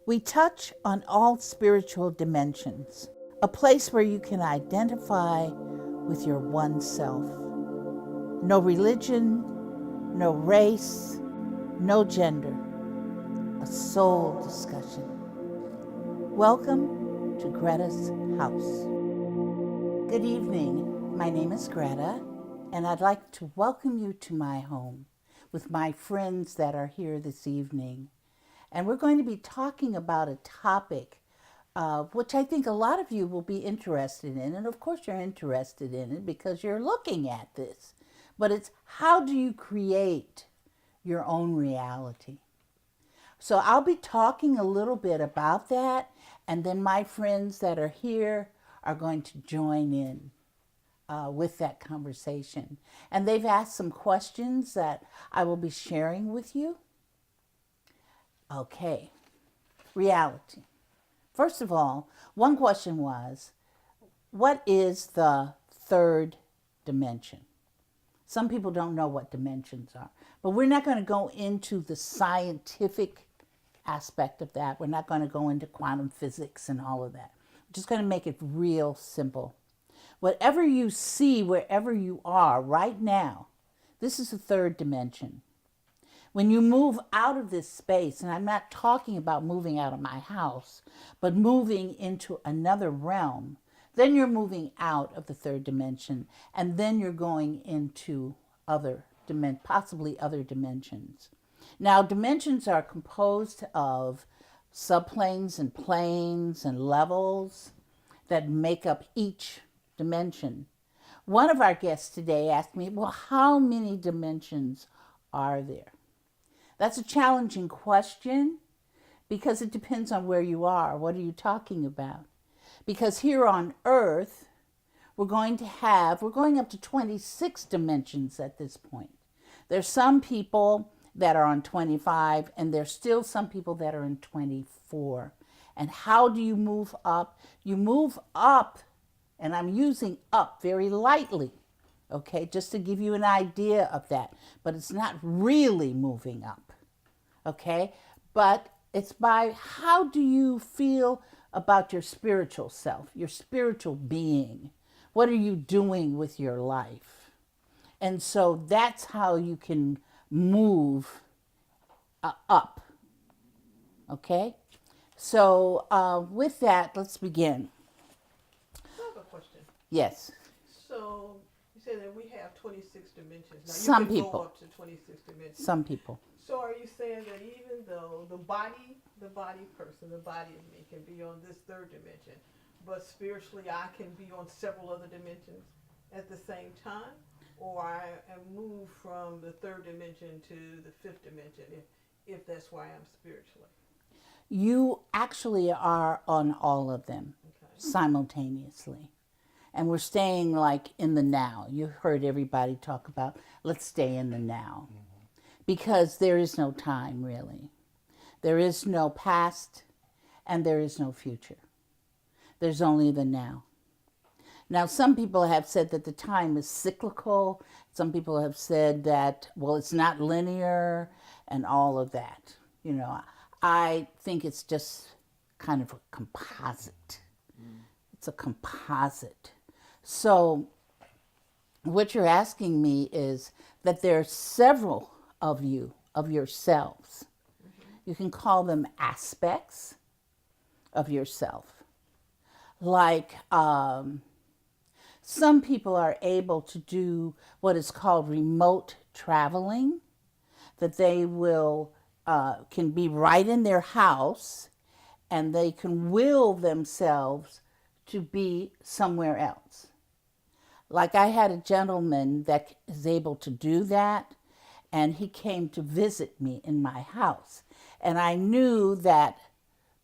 We touch on all spiritual dimensions, a place where you can identify with your one self. No religion, no race, no gender, a soul discussion. Welcome to Gretta's house. Good evening. My name is Gretta, and I'd like to welcome you to my home with my friends that are here this evening. And we're going to be talking about a topic which I think a lot of you will be interested in. And of course, you're interested in it because you're looking at this. But it's how do you create your own reality? So I'll be talking a little bit about that, and then my friends that are here are going to join in with that conversation. And they've asked some questions that I will be sharing with you. Okay, reality. First of all, one question was, what is the third dimension? Some people don't know what dimensions are, but we're not going to go into the scientific aspect of that. We're not going to go into quantum physics and all of that. We're just going to make it real simple. Whatever you see, wherever you are right now, this is the third dimension. When you move out of this space, and I'm not talking about moving out of my house, but moving into another realm, then you're moving out of the third dimension, and then you're going into possibly other dimensions. Now, dimensions are composed of subplanes and planes and levels that make up each dimension. One of our guests today asked me, well, how many dimensions are there? That's a challenging question because it depends on where you are. What are you talking about? Because here on Earth, we're going up to 26 dimensions at this point. There's some people that are on 25, and there's still some people that are in 24. And how do you move up? You move up, and I'm using up very lightly, okay, just to give you an idea of that. But it's not really moving up, okay? But it's by how do you feel about your spiritual self, your spiritual being? What are you doing with your life? And so that's how you can move up, okay? So with that, let's begin. I have a question. Yes. So you said that we have 26 dimensions. Now Some you can people. go up to 26 dimensions. Some people. So are you saying that even though the body person, the body of me can be on this third dimension, but spiritually I can be on several other dimensions at the same time? Or I am moved from the third dimension to the fifth dimension if that's why I'm spiritually? You actually are on all of them simultaneously. And we're staying like in the now. You heard everybody talk about let's stay in the now. Because there is no time really. There is no past and there is no future. There's only the now. Now, some people have said that the time is cyclical. Some people have said that, well, it's not linear and all of that. You know, I think it's just kind of a composite. It's a composite. So what you're asking me is that there are several of you, of yourselves. You can call them aspects of yourself. Like some people are able to do what is called remote traveling, that they will can be right in their house and they can will themselves to be somewhere else. Like I had a gentleman that is able to do that, and he came to visit me in my house. And I knew that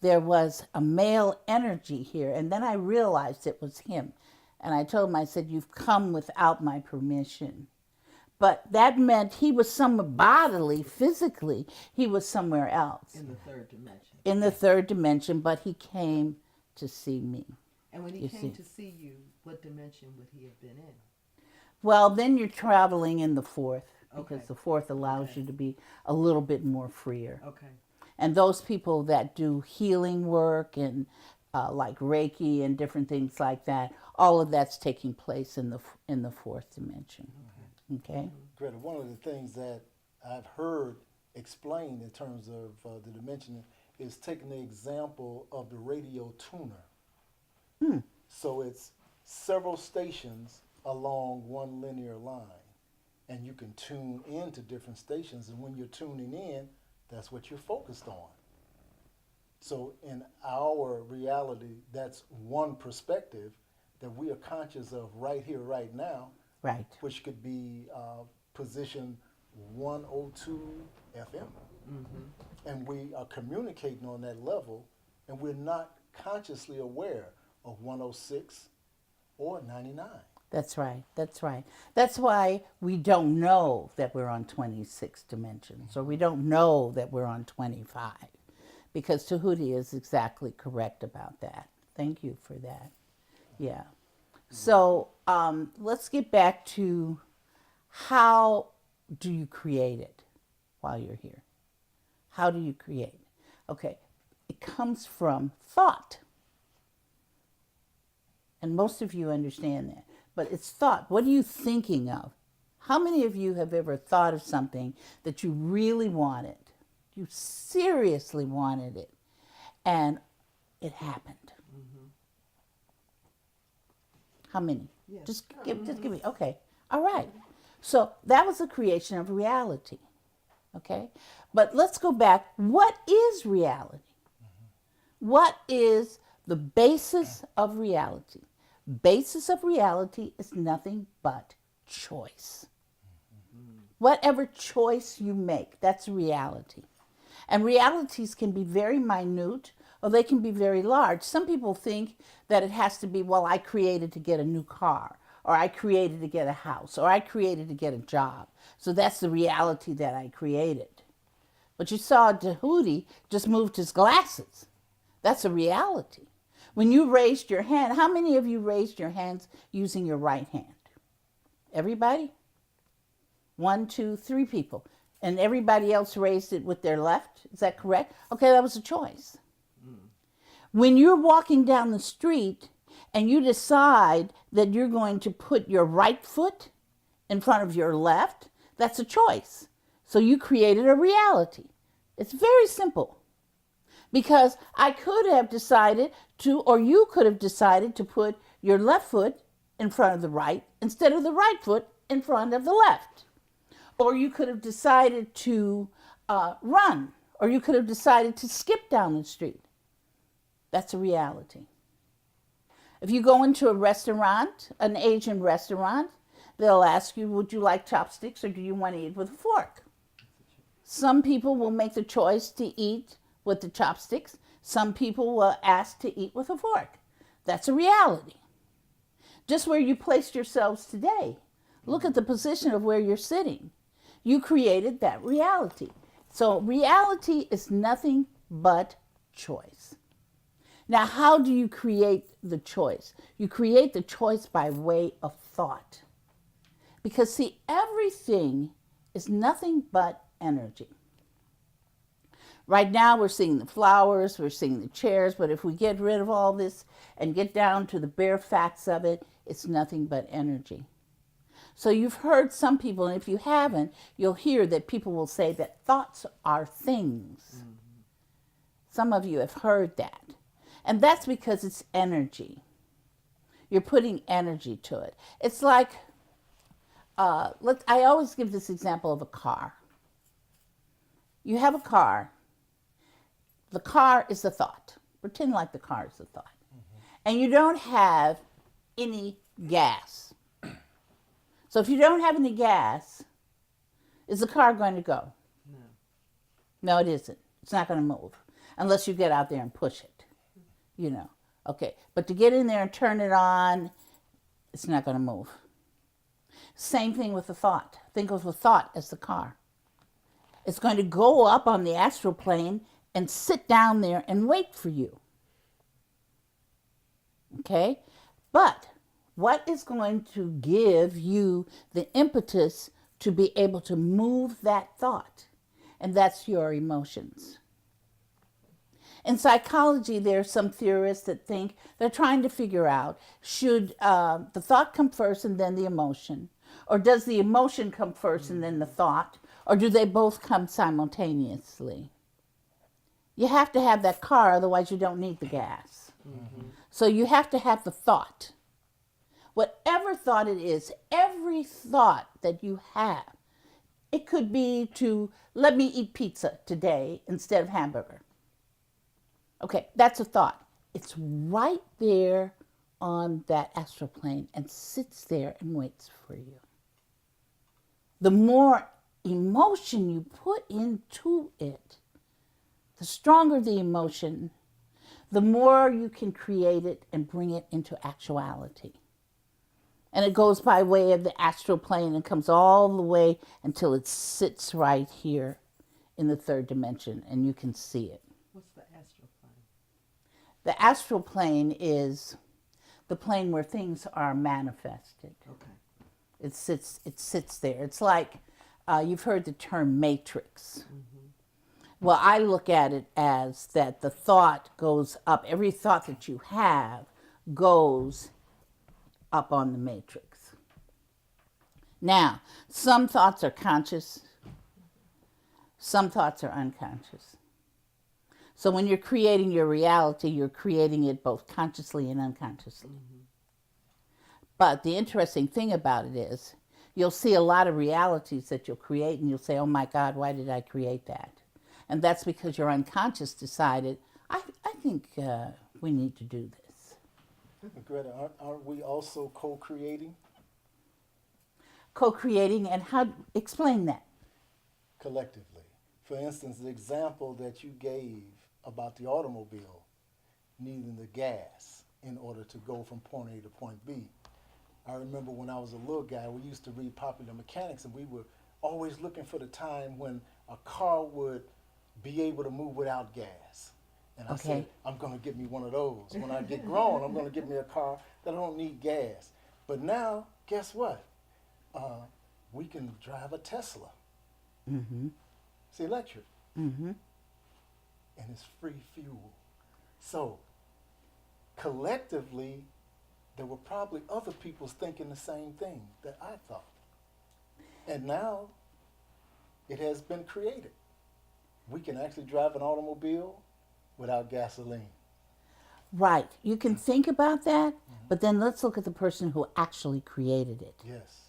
there was a male energy here, and then I realized it was him. And I told him, I said, you've come without my permission. But that meant he was somewhere bodily, physically, he was somewhere else. In the third dimension. In the third dimension, but he came to see me. And when he came to see you, what dimension would he have been in? Well, then you're traveling in the fourth, because Okay. the fourth allows you to be a little bit more freer. Okay. And those people that do healing work and like Reiki and different things like that, all of that's taking place in the fourth dimension. Okay? Greta, one of the things that I've heard explained in terms of the dimension is taking the example of the radio tuner. So it's several stations along one linear line, and you can tune into different stations, and when you're tuning in, that's what you're focused on. So in our reality, that's one perspective that we are conscious of right here, right now, Right. which could be position 102 FM. And we are communicating on that level, and we're not consciously aware of 106 or 99. That's right. That's right. That's why we don't know that we're on 26 dimensions, or we don't know that we're on 25, because Tahuti is exactly correct about that. Thank you for that. Yeah. So let's get back to, how do you create it while you're here? How do you create? Okay. It comes from thought. And most of you understand that. But it's thought. What are you thinking of? How many of you have ever thought of something that you really wanted? You seriously wanted it, and it happened. How many? Yes. Just give me. Okay. All right. So that was a creation of reality. Okay. But let's go back. What is reality? What is the basis of reality? Basis of reality is nothing but choice. Whatever choice you make, that's reality. And realities can be very minute, or they can be very large. Some people think that it has to be, well, I created to get a new car, or I created to get a house, or I created to get a job. So that's the reality that I created. But you saw Tahuti just moved his glasses. That's a reality. When you raised your hand, how many of you raised your hands using your right hand? Everybody? 1, 2, 3 people. And everybody else raised it with their left? Is that correct? Okay, that was a choice. When you're walking down the street and you decide that you're going to put your right foot in front of your left, that's a choice. So you created a reality. It's very simple. Because I could have decided to, or you could have decided to put your left foot in front of the right instead of the right foot in front of the left. Or you could have decided to run, or you could have decided to skip down the street. That's a reality. If you go into a restaurant, an Asian restaurant, they'll ask you, would you like chopsticks or do you want to eat with a fork? Some people will make the choice to eat with the chopsticks. Some people will ask to eat with a fork. That's a reality. Just where you placed yourselves today. Look at the position of where you're sitting. You created that reality. So reality is nothing but choice. Now, how do you create the choice? You create the choice by way of thought. Because see, everything is nothing but energy. Right now we're seeing the flowers, we're seeing the chairs, but if we get rid of all this and get down to the bare facts of it, it's nothing but energy. So you've heard some people, and if you haven't, you'll hear that people will say that thoughts are things. Some of you have heard that. And that's because it's energy. You're putting energy to it. It's like, I always give this example of a car. You have a car. The car is a thought. Pretend like the car is a thought. And you don't have any gas. So if you don't have any gas, is the car going to go? No. No, it isn't. It's not going to move unless you get out there and push it. You know. Okay. But to get in there and turn it on, it's not going to move. Same thing with the thought. Think of the thought as the car. It's going to go up on the astral plane and sit down there and wait for you. Okay? But what is going to give you the impetus to be able to move that thought? And that's your emotions. In psychology, there are some theorists that think they're trying to figure out, should the thought come first and then the emotion? Or does the emotion come first and then the thought? Or do they both come simultaneously? You have to have that car, otherwise you don't need the gas. So you have to have the thought. Whatever thought it is, every thought that you have, it could be to let me eat pizza today instead of hamburger. Okay, that's a thought. It's right there on that astral plane and sits there and waits for you. The more emotion you put into it, the stronger the emotion, the more you can create it and bring it into actuality. And it goes by way of the astral plane and comes all the way until it sits right here in the third dimension and you can see it. What's the astral plane? The astral plane is the plane where things are manifested. Okay. It sits there. It's like, you've heard the term matrix. Well, I look at it as that the thought goes up. Every thought that you have goes up on the matrix. Now, some thoughts are conscious. Some thoughts are unconscious. So when you're creating your reality, you're creating it both consciously and unconsciously. But the interesting thing about it is you'll see a lot of realities that you'll create and you'll say, oh my God, why did I create that? And that's because your unconscious decided, I think we need to do this. Greta, aren't we also co-creating Co-creating, and how, explain that. collectively? For instance, the example that you gave about the automobile needing the gas in order to go from point A to point B. I remember when I was a little guy, we used to read Popular Mechanics, and we were always looking for the time when a car would be able to move without gas. And I said, I'm going to get me one of those. When I get grown, I'm going to get me a car that I don't need gas. But now, guess what? We can drive a Tesla. It's electric. And it's free fuel. So, collectively, there were probably other people thinking the same thing that I thought. And now, it has been created. We can actually drive an automobile without gasoline. Right. You can think about that, but then let's look at the person who actually created it. Yes.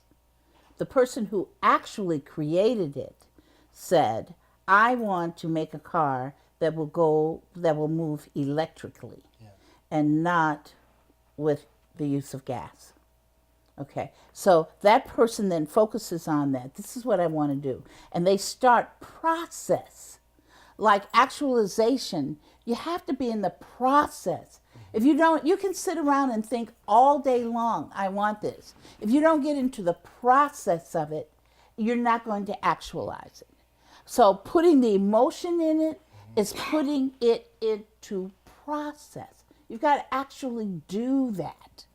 The person who actually created it said, I want to make a car that will move electrically and not with the use of gas. Okay, so that person then focuses on that. This is what I want to do. And they start process. Like actualization, you have to be in the process. If you don't, you can sit around and think all day long, I want this. If you don't get into the process of it, you're not going to actualize it. So putting the emotion in it is putting it into process. You've got to actually do that.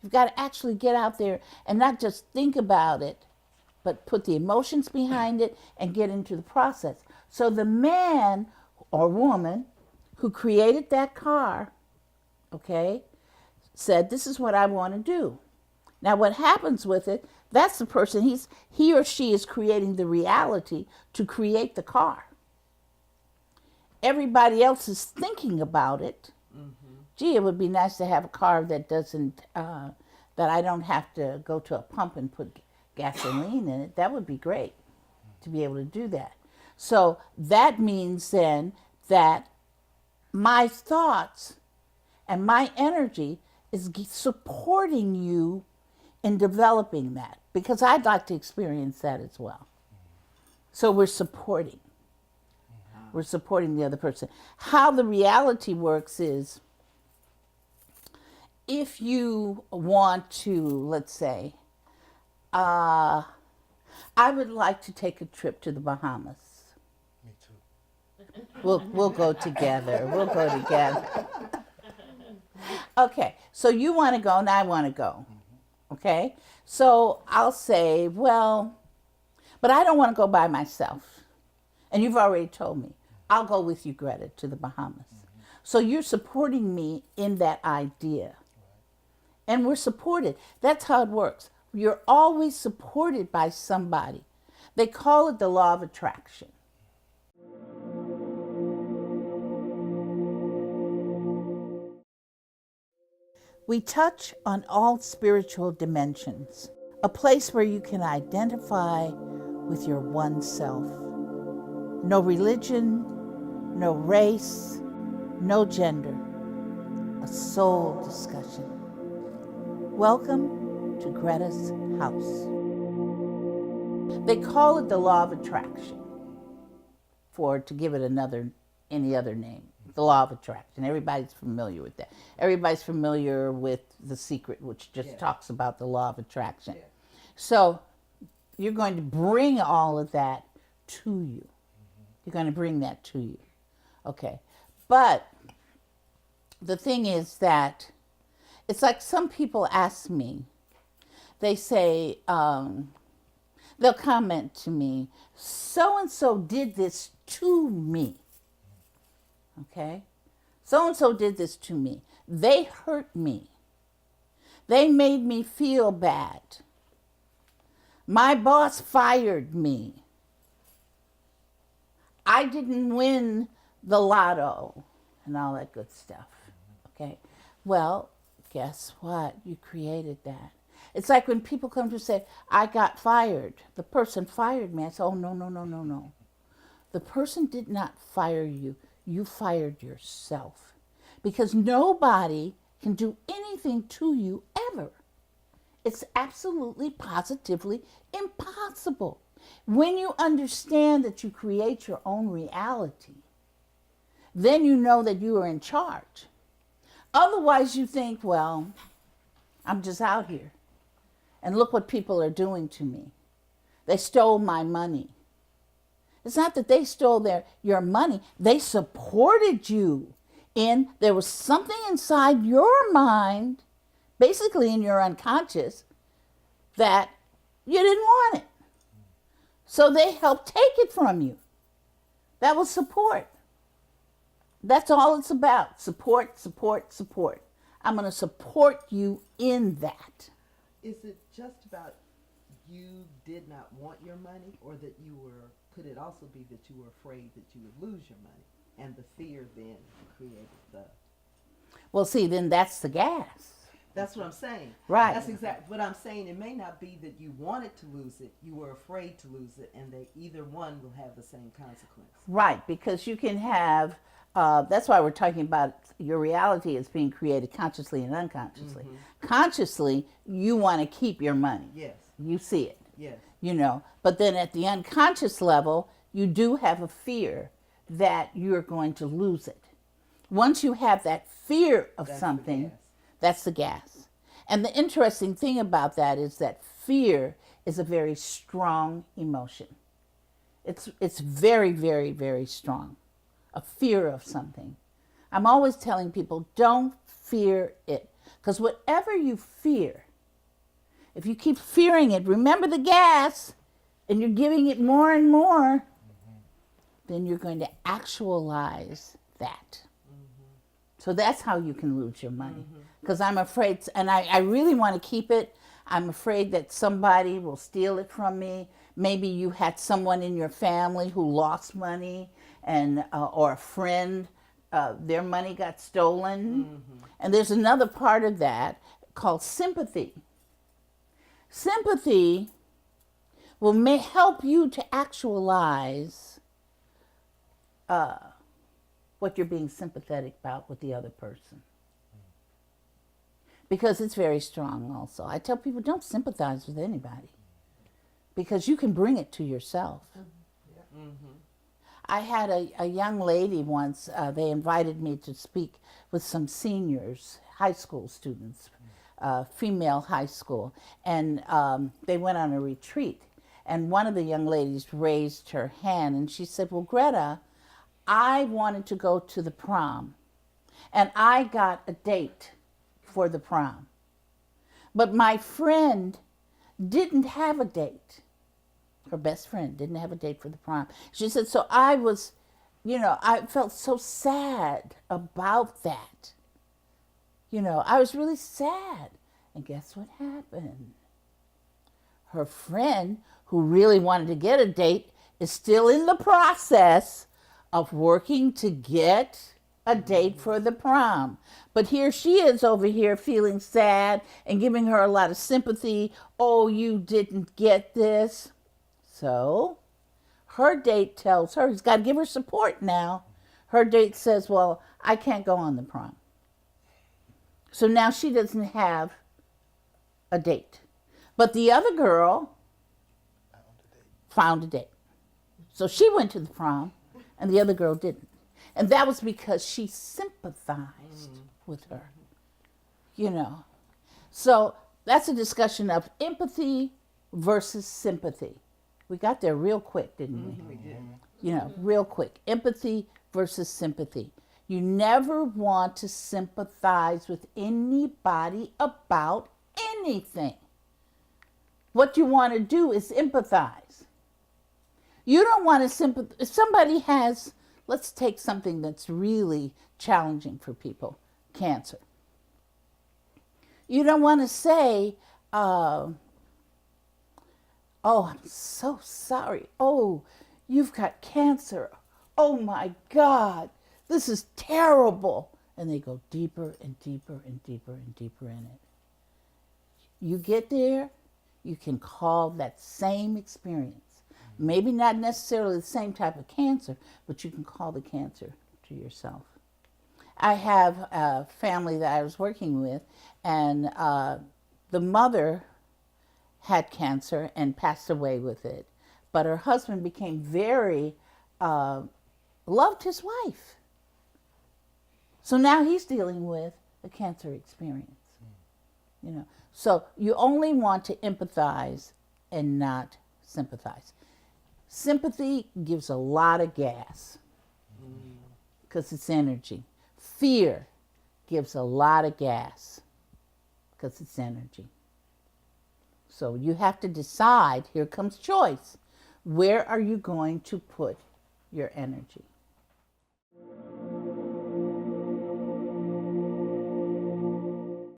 You've got to actually get out there and not just think about it, but put the emotions behind it and get into the process. So the man or woman who created that car, okay, said, this is what I want to do. Now what happens with it, that's the person, he or she is creating the reality to create the car. Everybody else is thinking about it. Gee, it would be nice to have a car that doesn't, that I don't have to go to a pump and put gasoline in it. That would be great to be able to do that. So that means then that my thoughts and my energy is supporting you in developing that, because I'd like to experience that as well. So we're supporting. We're supporting the other person. How the reality works is, if you want to, let's say, I would like to take a trip to the Bahamas. Me too. We'll go together. We'll go together. Okay, so you want to go and I want to go. Okay, so I'll say, well, but I don't want to go by myself. And you've already told me, I'll go with you, Greta, to the Bahamas. So you're supporting me in that idea. And we're supported. That's how it works. You're always supported by somebody. They call it the law of attraction. We touch on all spiritual dimensions, a place where you can identify with your one self. No religion, no race, no gender. A soul discussion. Welcome to Gretta's house. They call it the law of attraction, to give it any other name. The law of attraction. Everybody's familiar with that. Everybody's familiar with The Secret, which just talks about the law of attraction. Yeah. So you're going to bring all of that to you. You're going to bring that to you. Okay. But the thing is that it's like some people ask me, they say, they'll comment to me, so-and-so did this to me. Okay? So-and-so did this to me. They hurt me. They made me feel bad. My boss fired me. I didn't win the lotto and all that good stuff. Okay? Well, guess what? You created that. It's like when people come to say, I got fired. The person fired me. I say, oh, no, no, no, no, no. The person did not fire you. You fired yourself. Because nobody can do anything to you ever. It's absolutely, positively impossible. When you understand that you create your own reality, then you know that you are in charge. Otherwise, you think, well, I'm just out here. And look what people are doing to me. They stole my money. It's not that they stole your money. They supported you there was something inside your mind, basically in your unconscious, that you didn't want it. So they helped take it from you. That was support. That's all it's about. Support, support, support. I'm going to support you in that. Is it just about you did not want your money, or that could it also be that you were afraid that you would lose your money, and the fear then created the... Well, see, then that's the gas. That's what I'm saying. Right. That's exactly what I'm saying. It may not be that you wanted to lose it, you were afraid to lose it, and either one will have the same consequence. Right, because you can have, that's why we're talking about your reality is being created consciously and unconsciously. Mm-hmm. Consciously, you want to keep your money. Yes. You see it. Yes. But then at the unconscious level, you do have a fear that you're going to lose it. Once you have that fear of something, that's the gas. And the interesting thing about that is that fear is a very strong emotion. It's very, very, very strong. A fear of something. I'm always telling people, don't fear it. Because whatever you fear, if you keep fearing it, remember the gas, and you're giving it more and more, then you're going to actualize that. So that's how you can lose your money. Because I'm afraid, and I really want to keep it. I'm afraid that somebody will steal it from me. Maybe you had someone in your family who lost money, and or a friend, their money got stolen. And there's another part of that called sympathy. Sympathy will help you to actualize what you're being sympathetic about with the other person. Because it's very strong also. I tell people, don't sympathize with anybody. Because you can bring it to yourself. I had a young lady once, they invited me to speak with some seniors, high school students, female high school. And they went on a retreat. And one of the young ladies raised her hand and she said, well, Gretta, I wanted to go to the prom. And I got a date for the prom. But my friend didn't have a date. Her best friend didn't have a date for the prom. She said, so I was I felt so sad about that. I was really sad. And guess what happened? Her friend, who really wanted to get a date, is still in the process of working to get a date for the prom. But here she is over here feeling sad and giving her a lot of sympathy. Oh, you didn't get this. So her date tells her, he's got to give her support now. Her date says, well, I can't go on the prom. So now she doesn't have a date. But the other girl found a date. So she went to the prom and the other girl didn't. And that was because she sympathized with her. So that's a discussion of empathy versus sympathy. We got there real quick, didn't we? We did. Real quick. Empathy versus sympathy. You never want to sympathize with anybody about anything. What you want to do is empathize. You don't want to sympathize. If somebody has, let's take something that's really challenging for people, cancer. You don't want to say, oh, I'm so sorry. Oh, you've got cancer. Oh my God, this is terrible. And they go deeper and deeper and deeper and deeper in it. You get there, you can call that same experience. Maybe not necessarily the same type of cancer, but you can call the cancer to yourself. I have a family that I was working with, and the mother had cancer and passed away with it. But her husband became very, loved his wife. So now he's dealing with a cancer experience. So you only want to empathize and not sympathize. Sympathy gives a lot of gas because it's energy. Fear gives a lot of gas because it's energy. So you have to decide, here comes choice. Where are you going to put your energy?